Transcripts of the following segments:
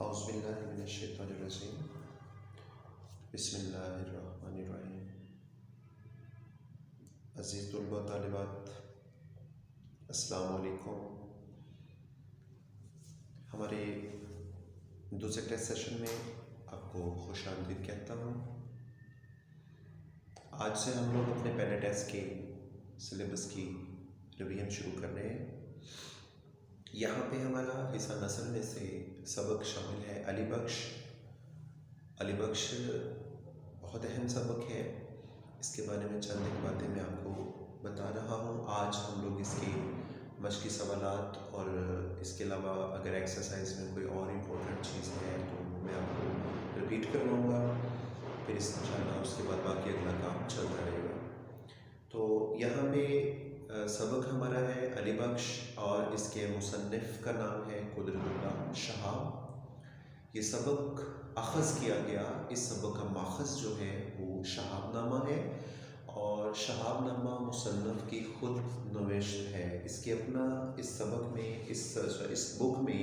اعوذ باللہ من الشیطان الرجیم بسم اللہ الرحمن الرحیم۔ عزیز طلباء طالبات، السلام علیکم۔ ہمارے دوسرے ٹیسٹ سیشن میں آپ کو خوش آمدید کہتا ہوں۔ آج سے ہم لوگ اپنے پہلے ٹیسٹ کے سلیبس کی ریویژن شروع کر رہے ہیں۔ یہاں پہ ہمارا حصہ نثر میں سے سبق شامل ہے علی بخش۔ علی بخش بہت اہم سبق ہے، اس کے بارے میں چند ایک باتیں میں آپ کو بتا رہا ہوں۔ آج ہم لوگ اس کے مشقی سوالات اور اس کے علاوہ اگر ایکسرسائز میں کوئی اور امپورٹنٹ چیز ہے تو میں آپ کو رپیٹ کرواؤں گا، پھر انشاءاللہ اس کے بعد باقی اگلا کام چلتا رہے گا۔ تو یہاں پہ سبق ہمارا ہے علی بخش اور اس کے مصنف کا نام ہے قدرت اللہ شہاب۔ یہ سبق اخذ کیا گیا، اس سبق کا ماخذ جو ہے وہ شہاب نامہ ہے، اور شہاب نامہ مصنف کی خود نوشت ہے۔ اس کے اپنا اس سبق میں اس بک میں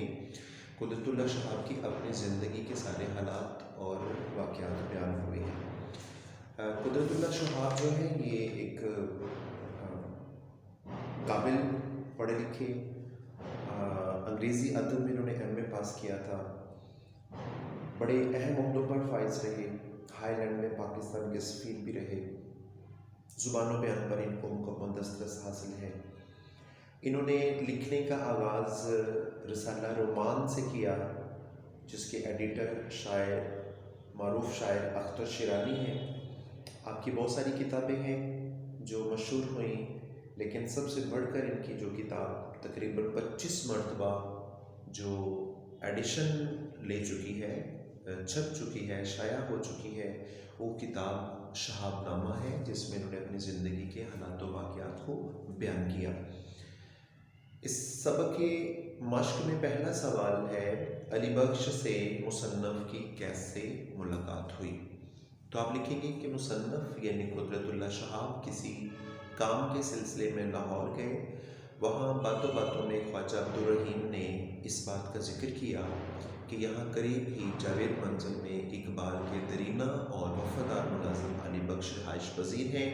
قدرت اللہ شہاب کی اپنی زندگی کے سارے حالات اور واقعات بیان ہوئے ہیں۔ قدرت اللہ شہاب جو ہے یہ ایک قابل پڑھے لکھے انگریزی ادب میں انہوں نے ایم اے پاس کیا تھا، بڑے اہم عہدوں پر فائز رہے، ہائی لینڈ میں پاکستان کے سفیر بھی رہے، زبانوں بیان پر ان کو مکمل دسترس حاصل ہے۔ انہوں نے لکھنے کا آغاز رسالہ رومان سے کیا، جس کے ایڈیٹر معروف شاعر اختر شیرانی ہیں۔ آپ کی بہت ساری کتابیں ہیں جو مشہور ہوئیں، لیکن سب سے بڑھ کر ان کی جو کتاب تقریباً 25 مرتبہ جو ایڈیشن لے چکی ہے، چھپ چکی ہے، شائع ہو چکی ہے، وہ کتاب شہاب نامہ ہے، جس میں انہوں نے اپنی زندگی کے حالات و واقعات کو بیان کیا۔ اس سبق کے مشق میں پہلا سوال ہے علی بخش سے مصنف کی کیسے ملاقات ہوئی؟ تو آپ لکھیں گے کہ مصنف یعنی قدرت اللہ شہاب کسی کام کے سلسلے میں لاہور گئے۔ وہاں باتوں باتوں میں خواجہ عبدالرحیم نے اس بات کا ذکر کیا کہ یہاں قریب ہی جاوید منزل میں اقبال کے درینہ اور وفادار ملازم علی بخش رہائش پذیر ہیں۔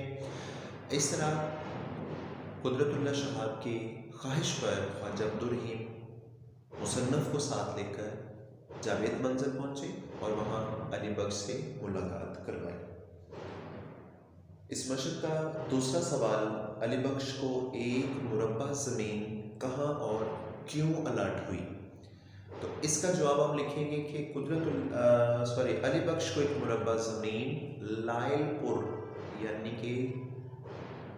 اس طرح قدرت اللہ شہاب کی خواہش پر خواجہ عبدالرحیم مصنف کو ساتھ لے کر جاوید منزل پہنچے اور وہاں علی بخش سے ملاقات کروائی۔ اس مشق کا دوسرا سوال علی بخش کو ایک مربع زمین کہاں اور کیوں الاٹ ہوئی؟ تو اس کا جواب ہم لکھیں گے کہ علی بخش کو ایک مربع زمین لائل پور یعنی کہ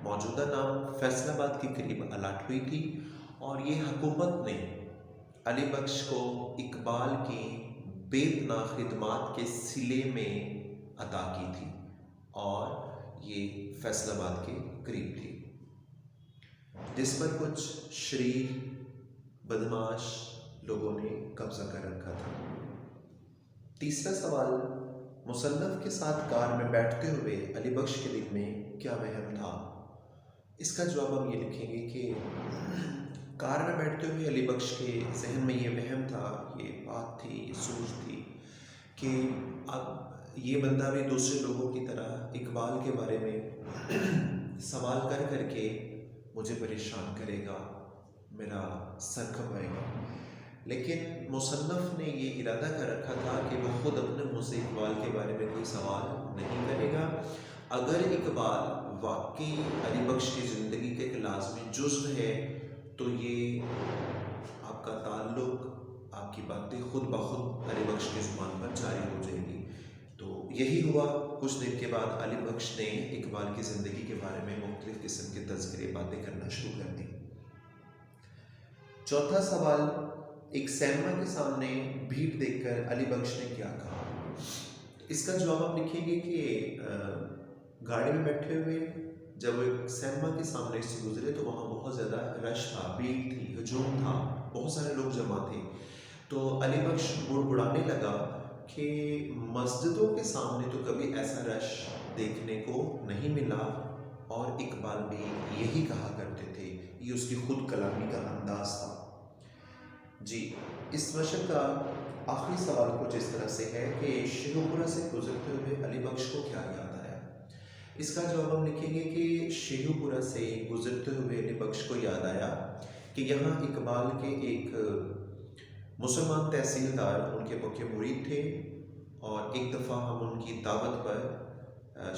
موجودہ نام فیصل آباد کے قریب الاٹ ہوئی تھی، اور یہ حکومت نے علی بخش کو اقبال کی بے پناہ خدمات کے صلے میں عطا کی تھی، اور یہ فیصل آباد کے قریب تھی، جس پر کچھ شریر بدماش لوگوں نے قبضہ کر رکھا تھا۔ تیسرا سوال مصنف کے ساتھ کار میں بیٹھتے ہوئے علی بخش کے دل میں کیا وہم تھا؟ اس کا جواب ہم یہ لکھیں گے کہ کار میں بیٹھتے ہوئے علی بخش کے ذہن میں یہ وہم تھا، یہ بات تھی، یہ سوچ تھی کہ اب یہ بندہ بھی دوسرے لوگوں کی طرح اقبال کے بارے میں سوال کر کر کے مجھے پریشان کرے گا، میرا سر کھپائے گا۔ لیکن مصنف نے یہ ارادہ کر رکھا تھا کہ وہ خود اپنے منہ سے اقبال کے بارے میں کوئی سوال نہیں کرے گا۔ اگر اقبال واقعی علی بخش کی زندگی کا ایک لازمی جزو ہے تو یہ آپ کا تعلق، آپ کی باتیں خود بخود علی بخش کی زبان پر جاری ہو جائیں گی۔ تو یہی ہوا۔ کچھ دیر کے بعد علی بخش نے اقبال کی زندگی کے بارے میں مختلف قسم کے تذکرے باتیں کرنا شروع کر دی۔ چوتھا سوال ایک سینما کے سامنے بھیڑ دیکھ کر علی بخش نے کیا کہا؟ اس کا جواب ہم لکھیں گے کہ گاڑی میں بیٹھے ہوئے جب وہ ایک سینما کے سامنے سے گزرے تو وہاں بہت زیادہ رش تھا، بھیڑ تھی، ہجوم تھا، بہت سارے لوگ جمع تھے۔ تو علی بخش بڑبڑانے لگا کہ مسجدوں کے سامنے تو کبھی ایسا رش دیکھنے کو نہیں ملا، اور اقبال بھی یہی کہا کرتے تھے، یہ اس کی خود کلامی کا انداز تھا۔ جی، اس مشق کا آخری سوال کچھ اس طرح سے ہے کہ شیخوپورہ سے گزرتے ہوئے علی بخش کو کیا یاد آیا؟ اس کا جواب ہم لکھیں گے کہ شیخوپورہ سے گزرتے ہوئے علی بخش کو یاد آیا کہ یہاں اقبال کے ایک مسلمان تحصیلدار ان کے پکے مرید تھے، اور ایک دفعہ ہم ان کی دعوت پر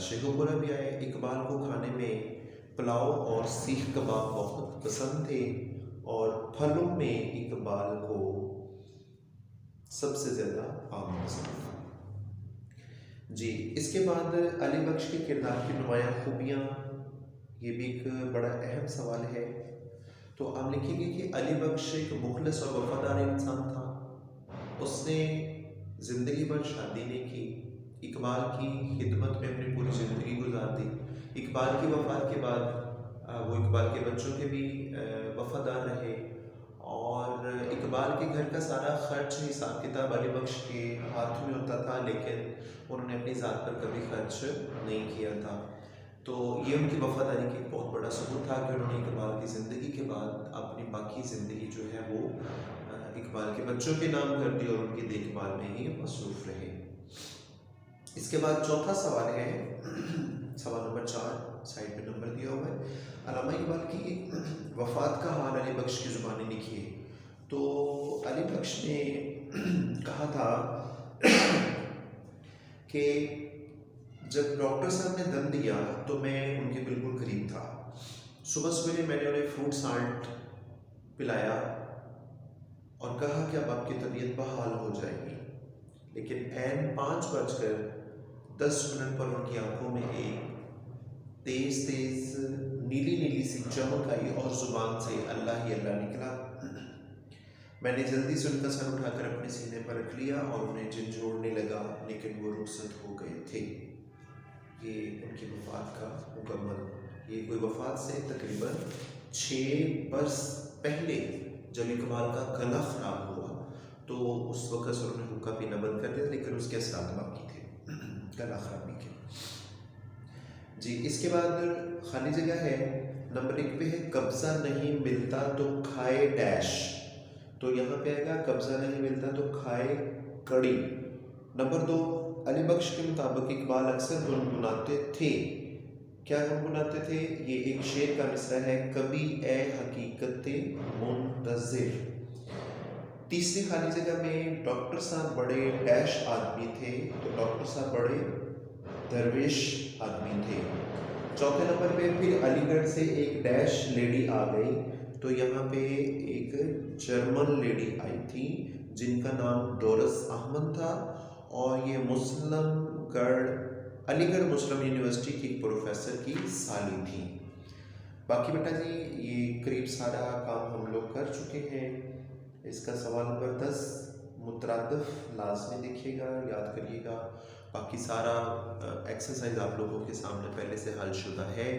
شیخوپورہ بھی آئے۔ اقبال کو کھانے میں پلاؤ اور سیخ کباب بہت پسند تھے، اور پھلوں میں اقبال کو سب سے زیادہ آم پسند تھا۔ جی، اس کے بعد علی بخش کے کردار کی نمایاں خوبیاں، یہ بھی ایک بڑا اہم سوال ہے۔ تو ہم لکھیں گے کہ علی بخش ایک مخلص اور وفادار انسان تھا۔ اس نے زندگی بھر شادی نہیں کی، اقبال کی خدمت میں اپنی پوری زندگی گزار دی۔ اقبال کی وفات کے بعد وہ اقبال کے بچوں کے بھی وفادار رہے، اور اقبال کے گھر کا سارا خرچ حساب کتاب علی بخش کے ہاتھ میں ہوتا تھا، لیکن انہوں نے اپنی ذات پر کبھی خرچ نہیں کیا تھا۔ تو یہ ان کی وفاداری کی ایک بہت بڑا ثبوت تھا کہ انہوں نے اقبال کی زندگی کے بعد اپنی باقی زندگی جو ہے وہ اقبال کے بچوں کے نام کر دی، اور ان کی دیکھ بھال میں ہی مصروف رہے۔ اس کے بعد چوتھا سوال ہے، سوال نمبر 4 سائڈ پہ نمبر دیا ہوا ہے۔ علامہ اقبال کی وفات کا حال علی بخش کی زبانی لکھیے۔ تو علی بخش نے کہا تھا کہ جب ڈاکٹر صاحب نے دم دیا تو میں ان کے بالکل قریب تھا۔ صبح سویرے میں نے انہیں فروٹ سالٹ پلایا اور کہا کہ اب آپ کی طبیعت بحال ہو جائے گی، لیکن عین 5:10 پر ان کی آنکھوں میں ایک تیز نیلی نیلی سی چمک آئی، اور زبان سے اللہ ہی اللہ نکلا۔ میں نے جلدی سے ان کا سر اٹھا کر اپنے سینے پر رکھ لیا اور انہیں جھنجھوڑنے لگا، لیکن وہ رخصت ہو گئے تھے۔ یہ ان کی وفات کا مکمل، یہ کوئی وفات سے تقریباً 6 برس پہلے جب اقبال کا گلا خراب ہوا تو اس وقت سے انہوں نے حقہ پینا بند کر دیا، لیکن اس کے اثرات باقی تھے گلا خرابی کے۔ جی، اس کے بعد خالی جگہ ہے، نمبر 1 پہ ہے قبضہ نہیں ملتا تو کھائے ڈیش۔ تو یہاں پہ آئے گا قبضہ نہیں ملتا تو کھائے کڑی۔ نمبر 2، علی بخش کے مطابق اقبال اکثر گنگناتے تھے۔ کیا گنگناتے تھے؟ یہ ایک شعر کا مصرع ہے، کبھی اے حقیقت منتظر۔ تیسری خالی جگہ میں ڈاکٹر صاحب بڑے ڈیش آدمی تھے، تو ڈاکٹر صاحب بڑے درویش آدمی تھے۔ چوتھے نمبر پہ پھر علی گڑھ سے ایک ڈیش لیڈی آ گئی، تو یہاں پہ ایک جرمن لیڈی آئی تھی جن کا نام ڈورس احمد تھا، اور یہ علی گڑھ مسلم یونیورسٹی کی ایک پروفیسر کی سالی تھی۔ باقی بیٹا جی یہ قریب سارا کام ہم لوگ کر چکے ہیں۔ اس کا سوال نمبر 10 مترادف لازمی دیکھیے گا، یاد کریے گا۔ باقی سارا ایکسرسائز آپ لوگوں کے سامنے پہلے سے حل شدہ ہے۔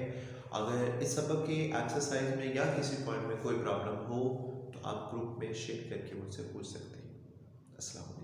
اگر اس سبق کے ایکسرسائز میں یا کسی پوائنٹ میں کوئی پرابلم ہو تو آپ گروپ میں شیئر کر کے مجھ سے پوچھ سکتے ہیں۔ السلام علیکم۔